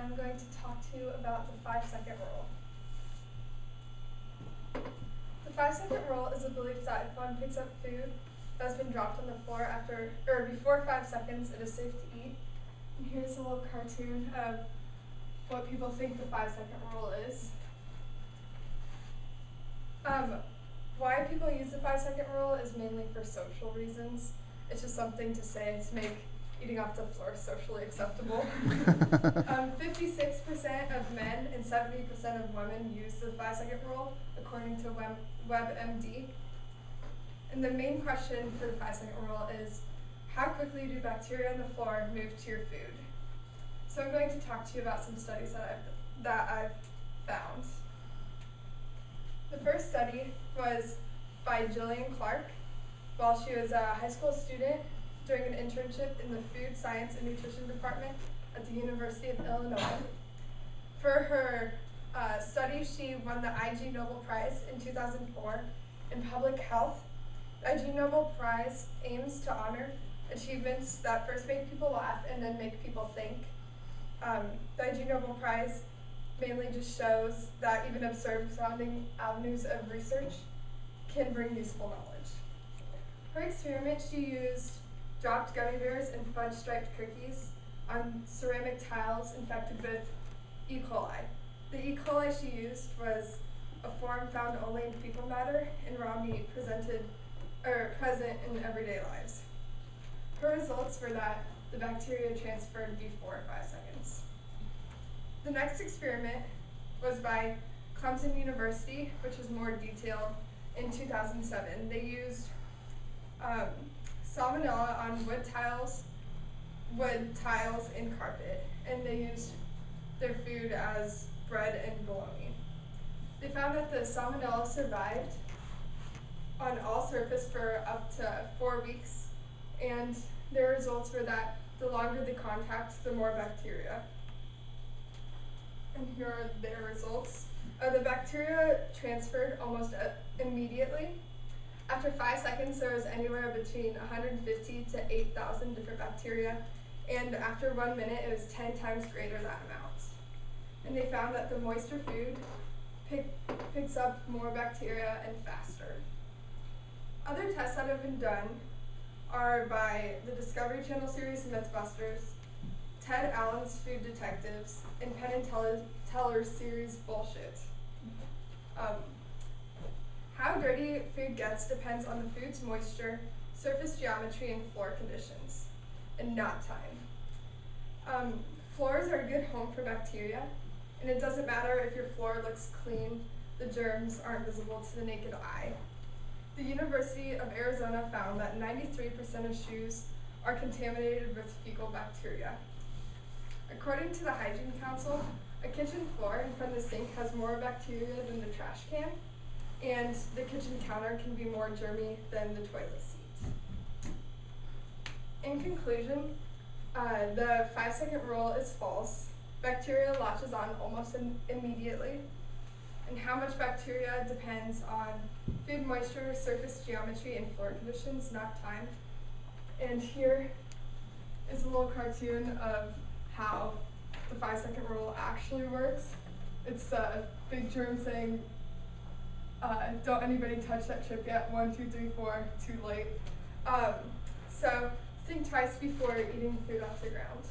I'm going to talk to you about the 5-second rule. The 5-second rule is a belief that if one picks up food that's been dropped on the floor before 5 seconds, it is safe to eat. And here's a little cartoon of what people think the 5-second rule is. Why people use the 5-second rule is mainly for social reasons. It's just something to say to make eating off the floor socially acceptable. 56% of men and 70% of women use the 5-second rule, according to WebMD. And the main question for the 5-second rule is, how quickly do bacteria on the floor move to your food? So I'm going to talk to you about some studies that I've found. The first study was by Jillian Clark while she was a high school student doing an internship in the Food Science and Nutrition Department at the University of Illinois. For her study, she won the Ig Nobel Prize in 2004 in Public Health. The Ig Nobel Prize aims to honor achievements that first make people laugh and then make people think. The Ig Nobel Prize mainly just shows that even absurd sounding avenues of research can bring useful knowledge. Her experiment, she used dropped gummy bears and fudge-striped cookies on ceramic tiles infected with E. coli. The E. coli she used was a form found only in fecal matter and raw meat present in everyday lives. Her results were that the bacteria transferred before 5 seconds. The next experiment was by Clemson University, which is more detailed, in 2007. They used salmonella on wood tiles, and carpet, and they used their food as bread and bologna. They found that the salmonella survived on all surface for up to 4 weeks, and their results were that the longer the contact, the more bacteria. And here are their results. The bacteria transferred almost immediately. After 5 seconds, there was anywhere between 150 to 8,000 different bacteria, and after 1 minute, it was 10 times greater that amount. And they found that the moister food picks up more bacteria and faster. Other tests that have been done are by the Discovery Channel series Mythbusters, Ted Allen's Food Detectives, and Penn and Teller's series Bullshit. How dirty food gets depends on the food's moisture, surface geometry, and floor conditions, and not time. Floors are a good home for bacteria, and it doesn't matter if your floor looks clean, the germs aren't visible to the naked eye. The University of Arizona found that 93% of shoes are contaminated with fecal bacteria. According to the Hygiene Council, a kitchen floor in front of the sink has more bacteria than the trash can, and the kitchen counter can be more germy than the toilet seat. In conclusion, the 5-second rule is false. Bacteria latches on almost immediately, and how much bacteria depends on food moisture, surface geometry, and floor conditions, not time. And here is a little cartoon of how the 5-second rule actually works. It's a big germ saying, don't anybody touch that chip yet, 1, 2, 3, 4, too late. So think twice before eating food off the ground.